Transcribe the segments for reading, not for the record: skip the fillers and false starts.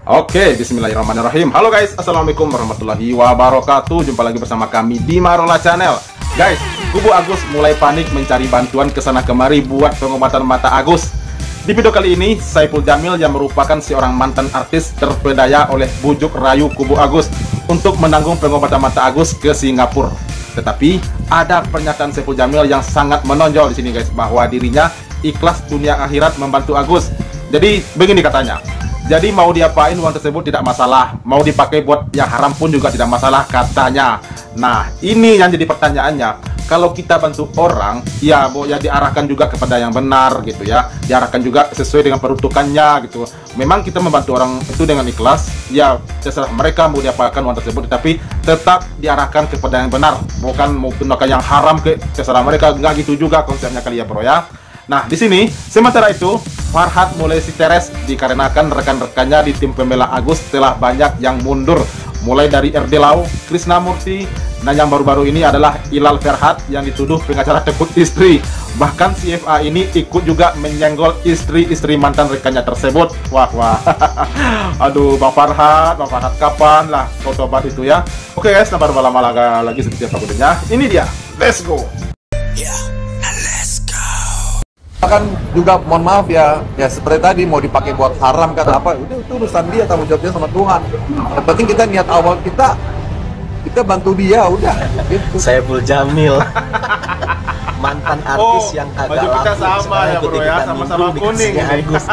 Oke, bismillahirrahmanirrahim. Halo guys, assalamualaikum warahmatullahi wabarakatuh. Jumpa lagi bersama kami di Marola Channel. Guys, Kubu Agus mulai panik mencari bantuan kesana kemari buat pengobatan mata Agus. Di video kali ini, Saiful Jamil yang merupakan seorang mantan artis terpedaya oleh bujuk rayu Kubu Agus untuk menanggung pengobatan mata Agus ke Singapura. Tetapi ada pernyataan Saiful Jamil yang sangat menonjol di sini guys, bahwa dirinya ikhlas dunia akhirat membantu Agus. Jadi begini katanya. Jadi mau diapain uang tersebut tidak masalah, mau dipakai buat yang haram pun juga tidak masalah katanya. Nah ini yang jadi pertanyaannya, kalau kita bantu orang, ya diarahkan juga kepada yang benar gitu ya, diarahkan juga sesuai dengan peruntukannya gitu. Memang kita membantu orang itu dengan ikhlas, ya terserah mereka mau diapakan uang tersebut, tapi tetap diarahkan kepada yang benar, bukan mau gunakan yang haram ke terserah mereka, nggak gitu juga konsepnya kali ya bro ya. Nah di sini sementara itu Farhat mulai stres dikarenakan rekan-rekannya di tim pembela Agus telah banyak yang mundur, mulai dari RD Lau, Krisnamurti, dan yang baru-baru ini adalah Ilal Ferhat yang dituduh pengacara tekuk istri. Bahkan CFA ini ikut juga menyenggol istri-istri mantan rekannya tersebut. Wah. Aduh Bang Farhat kapan lah kau tobat itu ya. Oke guys, tanpa berlama-lama lagi seperti apa videonya, ini dia, let's go. Kan juga mohon maaf ya seperti tadi mau dipakai buat haram kan apa, itu urusan dia, tanggung jawabnya sama Tuhan. Yang penting kita niat awal kita bantu dia udah gitu. Saiful Jamil mantan artis yang kagak baju kita sama ya bro ya, sama-sama kuning Agus.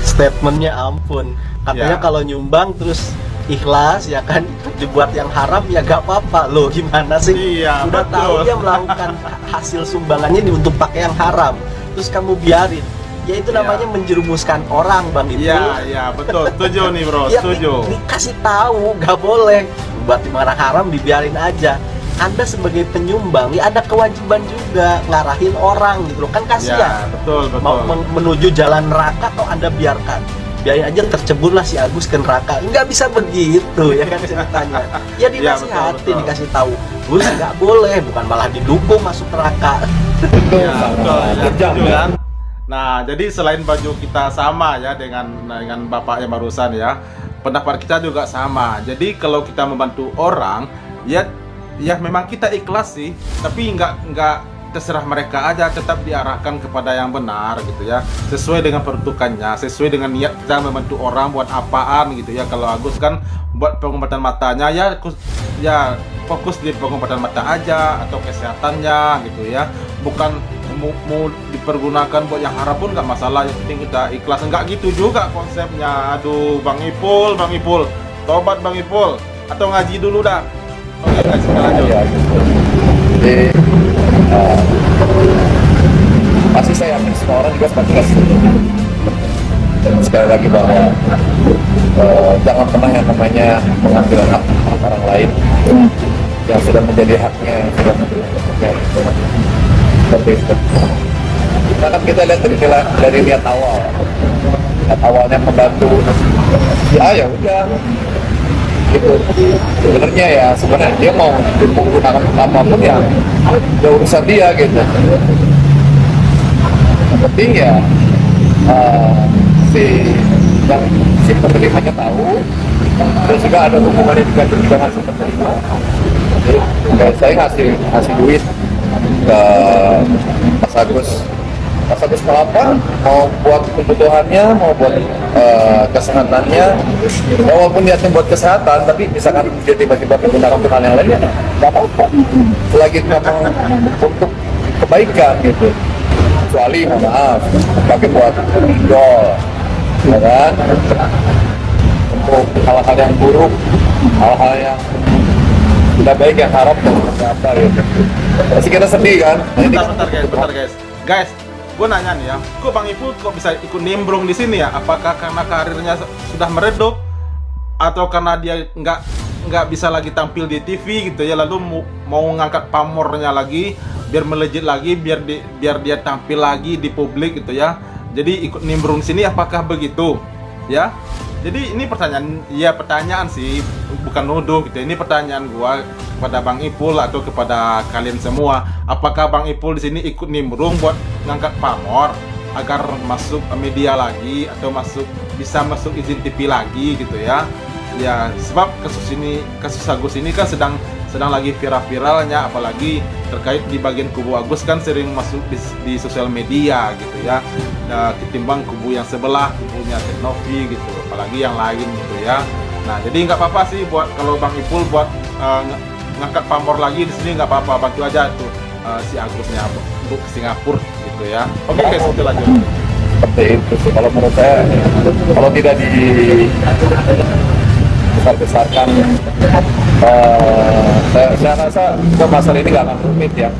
Statementnya ampun, katanya ya. Kalau nyumbang terus ikhlas ya kan, dibuat yang haram ya gak apa-apa loh, gimana sih? Iya, udah betul. tahu dia melakukan hasil sumbangannya ini untuk pakai yang haram, terus kamu biarin, ya itu namanya menjerumuskan orang bang itu. Iya betul, setuju nih bro, ya, setuju. Dikasih tahu gak boleh buat barang haram, dibiarin aja. Anda sebagai penyumbang ya ada kewajiban juga ngarahin orang gitu loh, kan kasihan. Ya, betul. Mau menuju jalan neraka atau Anda biarin aja terceburlah si Agus ke neraka. Nggak bisa begitu ya kan ceritanya. Ya dinasihati, betul. dikasih tahu, Gus nggak boleh, bukan malah didukung masuk neraka. Betul. Setuju kan? Nah, jadi selain baju kita sama ya dengan bapak yang barusan ya, pendapat kita juga sama. Jadi kalau kita membantu orang, ya memang kita ikhlas sih, tapi nggak terserah mereka aja, tetap diarahkan kepada yang benar gitu ya, sesuai dengan peruntukannya, sesuai dengan niat kita membantu orang buat apaan gitu ya. Kalau Agus kan buat pengobatan matanya, ya fokus di pengobatan mata aja atau kesehatannya gitu ya, bukan mau dipergunakan buat yang harap pun nggak masalah, yang penting kita ikhlas. Nggak gitu juga konsepnya. Aduh Bang Ipul, tobat Bang Ipul, atau ngaji dulu dah. Oke guys, kita lanjut. Jadi pasti saya yakin semua orang juga pasti setuju. Sekali lagi bahwa jangan pernah yang namanya mengambil hak orang lain yang sudah menjadi haknya, yang sudah menjadi haknya. Seperti itu. Karena kan kita lihat dari niat awalnya membantu, ya udah gitu. Sebenarnya dia mau menggunakan apapun ya urusan dia gitu. Yang penting ya si penerimanya tahu, dan juga ada hubungannya juga dengan si penerima. Jadi saya ngasih duit ke Mas Agus Kelapa, mau buat kebutuhannya, mau buat kesehatannya. Ya, walaupun niatnya buat kesehatan, tapi misalkan dia tiba-tiba menggunakan untuk hal yang lain, ya nggak apa-apa. Selagi itu memang untuk kebaikan gitu. Kecuali maaf, pakai buat pinjol, ya kan? Untuk hal-hal yang buruk, hal-hal yang tidak baik, yang haram, seperti apa gitu. Pasti kita sedih kan? Bentar guys. Gue nanya nih ya, kok Bang Ipul kok bisa ikut nimbrung di sini ya? Apakah karena karirnya sudah meredup, atau karena dia nggak bisa lagi tampil di TV gitu ya, lalu mau ngangkat pamornya lagi biar melejit lagi, biar dia tampil lagi di publik gitu ya? Jadi ikut nimbrung di sini, apakah begitu ya? Jadi ini pertanyaan sih, bukan nuduh gitu. Ini pertanyaan gua kepada Bang Ipul atau kepada kalian semua. Apakah Bang Ipul di sini ikut nimbrung buat ngangkat pamor, agar masuk media lagi atau bisa masuk izin TV lagi gitu ya. Ya sebab kasus Agus ini kan sedang lagi viral-viralnya, apalagi terkait di bagian kubu Agus kan sering masuk di sosial media gitu ya. Nah, ketimbang kubu yang sebelah, kubunya Teknovi gitu, apalagi yang lain gitu ya. Nah jadi nggak apa-apa sih buat kalau Bang Ipul buat ngangkat pamor lagi di sini, nggak apa-apa, bantu aja tuh si Agusnya untuk ke Singapura gitu ya. Oke guys, itu lanjut. Seperti itu sih kalau menurut saya, kalau tidak dibesar-besarkan, saya rasa masalah ini nggak akan rumit ya.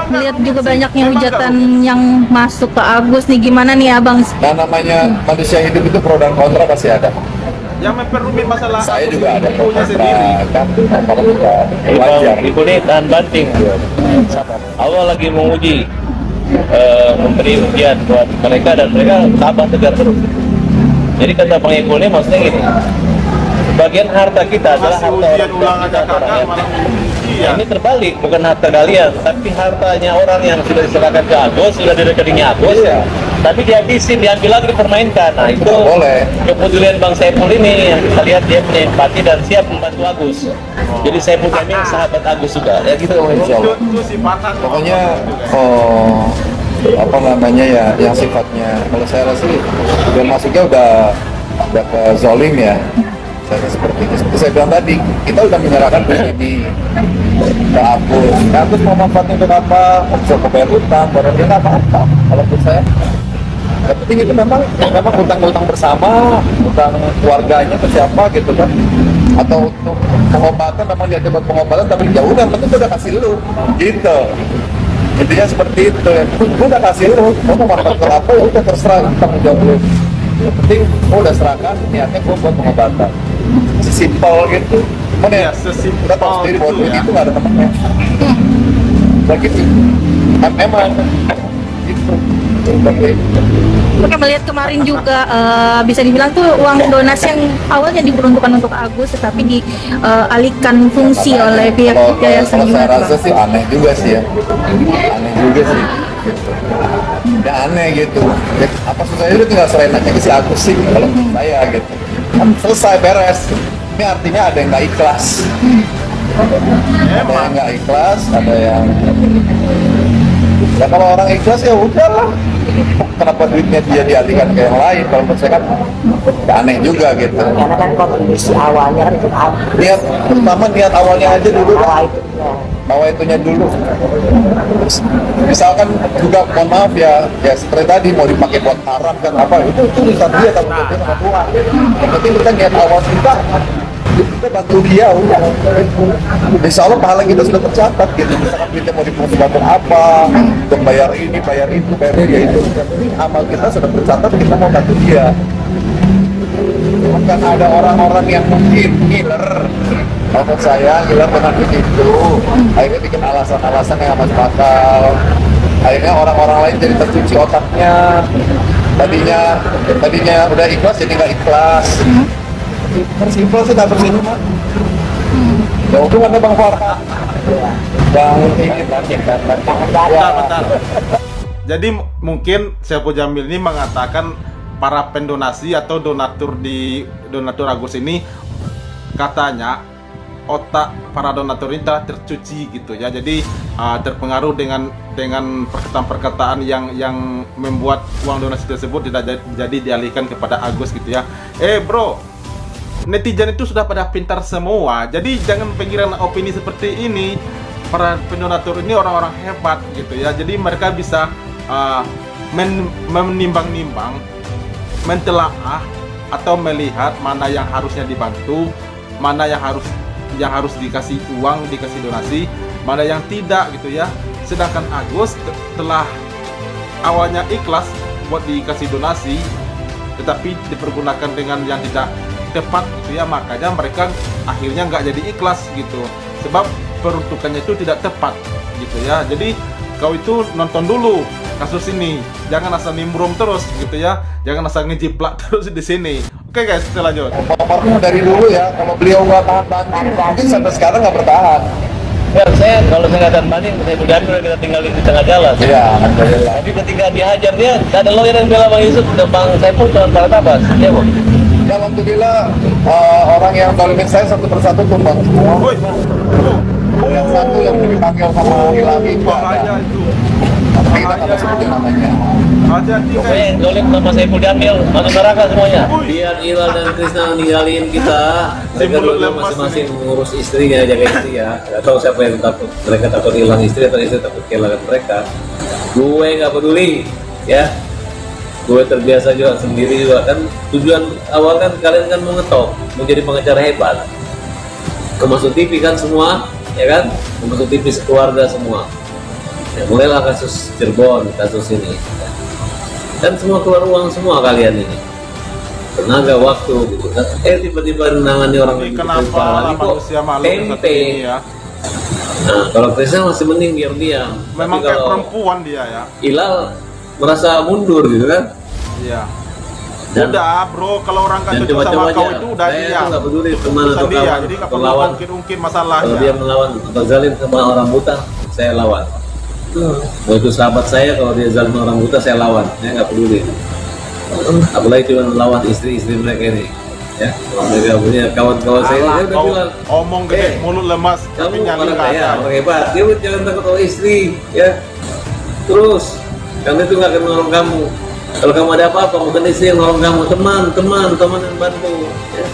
Lihat juga banyaknya hujatan yang masuk ke Agus nih, gimana nih Abang? Nah namanya manusia hidup itu pro dan kontra pasti ada. Yang memperumit masalah Saya juga ada punya sendiri. kan, kalau juga wajar. Ibu ini tahan banting. Allah lagi menguji, memberi ujian buat mereka dan mereka tabah tegar terus. Jadi kata Bang Ipul ini maksudnya gini, bagian harta kita adalah Masih harta ujian orang ulang kita, aja kakak, malah ujian. Ini terbalik, bukan harta kalian, tapi hartanya orang yang sudah diserahkan ke Agus, sudah di rekeningnya Agus, Iya. tapi dihabisin, diambil lagi, dipermainkan. Nah itu Nggak boleh. kepedulian Bang Saiful ini yang kita lihat dia punya empati dan siap membantu Agus. Jadi Saiful Jamil sahabat Agus juga, ya gitu. Insya Allah. Itu sifatnya Pokoknya apa namanya ya, yang sifatnya kalau saya rasa sih udah masuknya udah ke zolim ya. Saya rasa seperti itu. Seperti saya bilang tadi, kita udah menyerahkan ini ke Agus. Agus mau manfaatnya untuk apa? Bisa bayar utang, barang dia nggak apa-apa. Kalau menurut saya, yang penting itu memang utang bersama, utang keluarganya ke siapa gitu kan. Atau untuk pengobatan, memang dia buat pengobatan, tapi ya udah, yang penting udah kasih lu, gitu. Intinya seperti itu ya, gue udah kasih lu, mau manfaatkan apa ya udah terserah, tanggung jawab lu. Yang penting gue udah serahkan, niatnya gue buat pengobatan. Sesimpel gitu. Cuman ya, sesimpel udah tahu sendiri bahwa itu ya. itu gak ada temennya. Begitu, emang gitu. Oke, melihat kemarin juga bisa dibilang tuh uang donasi yang awalnya diperuntukkan untuk Agus tetapi dialihkan fungsi oleh pihak yayasan. Kalau saya rasa sih aneh juga sih ya, aneh juga sih. Ya aneh gitu. Ya, apa susahnya udah tinggal serahin aja ke si Agus sih kalau menurut saya gitu. Kan selesai beres. Ini artinya ada yang nggak ikhlas. Ada yang nggak ikhlas, ada yang ya kalau orang ikhlas ya udahlah. Kenapa duitnya dia dialihkan ke yang lain? Kalau menurut saya kan aneh juga gitu. Karena kan kontribusi awalnya kan untuk Niat pertama niat awalnya aja dulu. awal itu Bawa itunya dulu. Misalkan juga mohon maaf ya seperti tadi mau dipakai buat haram kan apa itu urusan dia tanggung jawabnya sama Tuhan. Yang penting kita niat awal kita bantu dia udah. Insya Allah pahala kita sudah tercatat gitu. Misalkan duitnya mau dipakai buat apa, untuk bayar ini, bayar itu, bayar dia itu. Yang penting amal kita sudah tercatat, kita mau bantu dia. Bukan ada orang-orang yang mungkin ngiler. Menurut saya ngiler dengan begitu, akhirnya bikin alasan-alasan yang masuk akal. Akhirnya orang-orang lain jadi tercuci otaknya. Tadinya udah ikhlas jadi nggak ikhlas. Simpel sih, tak bersih rumah. Ya untung ada Bang Farhan. Bang ini Bentar. Jadi mungkin Saiful Jamil ini mengatakan para pendonasi atau donatur Agus ini katanya otak para donatur ini telah tercuci gitu ya. Jadi terpengaruh dengan perkataan-perkataan yang membuat uang donasi tersebut tidak jadi dialihkan kepada Agus gitu ya. Bro, netizen itu sudah pada pintar semua, jadi jangan pikiran opini seperti ini. Para pendonatur ini orang-orang hebat gitu ya, jadi mereka bisa menimbang-nimbang, mentelaah atau melihat mana yang harusnya dibantu, mana yang harus dikasih uang, dikasih donasi, mana yang tidak gitu ya. Sedangkan Agus telah awalnya ikhlas buat dikasih donasi, tetapi dipergunakan dengan yang tidak tepat gitu ya, makanya mereka akhirnya nggak jadi ikhlas gitu, sebab peruntukannya itu tidak tepat gitu ya. Jadi kau itu nonton dulu kasus ini, jangan asal nimbrung terus gitu ya, jangan asal ngejiplak terus di sini. Oke guys, kita lanjut. Bapak dari dulu ya, kalau beliau nggak tahan banting, mungkin sampai sekarang nggak bertahan. Ya, saya kalau saya nggak banding, saya bergantung kita tinggalin di tengah jalan. Iya, alhamdulillah. Tapi ketika dihajar dia, ada lawyer yang bela Bang Yusuf, Bang Saiful cuma salah tabas. Ya, Bang. Ya, alhamdulillah orang yang dolimin saya satu persatu tumbang semua. Woi. Yang satu yang dipanggil sama Hilami itu Bahaya ada. itu. Tapi kita nggak sebutin namanya. Hati-hati Pokoknya guys. yang dolim sama Saiful diambil, masuk neraka semuanya. Biar Ilal dan Krisna ninggalin kita, mereka Mulut dua lemas masing-masing mengurus istrinya, jaga istri ya. Gak tahu siapa yang takut, mereka takut hilang istri atau istri takut kehilangan mereka. Gue nggak peduli, ya. Gue terbiasa juga sendiri juga kan. Tujuan awal kan kalian kan mau ngetop, mau jadi pengacara hebat. Masuk TV kan semua, ya kan? Masuk TV sekeluarga semua. Ya, mulailah kasus Cirebon, kasus ini. Dan semua keluar uang semua kalian ini. Tenaga, waktu gitu kan. Tiba-tiba menangani orang Ini begitu kenapa parah lagi kok manusia malu seperti tempe. ini ya? Nah, kalau Krisna masih mending diam-diam. Memang Tapi kayak kalau perempuan dia ya. Ilal merasa mundur gitu kan. Iya. Dan- Udah bro, kalau orang nggak Dan cocok sama coba-coba kau aja. itu udah Saya dia. tuh nggak peduli teman Urusan atau dia, kawan jadi nggak atau perlu lawan. ungkit-ungkit Kalau dia masalahnya. melawan atau zalim sama orang buta, saya lawan. Mau itu sahabat saya, kalau dia zalim sama orang buta, saya lawan. Saya nggak peduli. Apalagi cuma melawan istri-istri mereka ini. Ya, kalau mereka punya kawan-kawan saya, Alah, saya udah kau bilang, omong gede, mulut lemas, tapi kamu nyali orang nggak kaya, ada. orang hebat. Dia jangan takut sama istri, ya. Terus, karena itu nggak akan menolong kamu. Kalau kamu ada apa-apa, bukan istri yang menolong kamu, teman yang bantu. Ya.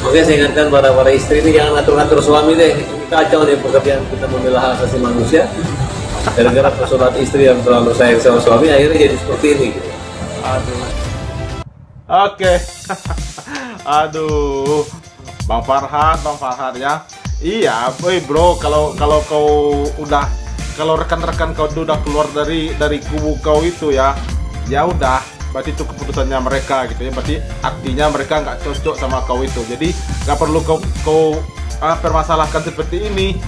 Oke, saya ingatkan para istri ini jangan atur-atur suami deh. Ini kacau deh pekerjaan kita membela hak asasi manusia. Gara-gara persoalan istri yang terlalu sayang sama suami, akhirnya jadi seperti ini. Gitu. Aduh. Oke. Aduh. Bang Farhad ya. Iya, boy bro, kalau kau udah, kalau rekan-rekan kau tuh udah keluar dari kubu kau itu ya udah, berarti itu keputusannya mereka gitu ya. Berarti artinya mereka nggak cocok sama kau itu. Jadi nggak perlu kau permasalahkan seperti ini.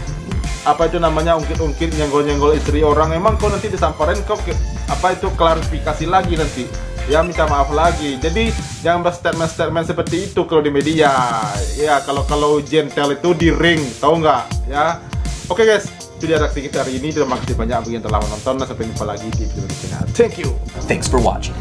Apa itu namanya, ungkit-ungkit, nyenggol-nyenggol istri orang. Emang kau nanti disamperin, kau klarifikasi lagi nanti. Ya minta maaf lagi. Jadi jangan berstatement seperti itu kalau di media. Ya kalau gentle itu di ring, tahu nggak? Ya. Oke guys, itu dia reaksi kita hari ini. Terima kasih banyak bagi yang telah menonton. Sampai jumpa lagi di video berikutnya. Thank you. Thanks for watching.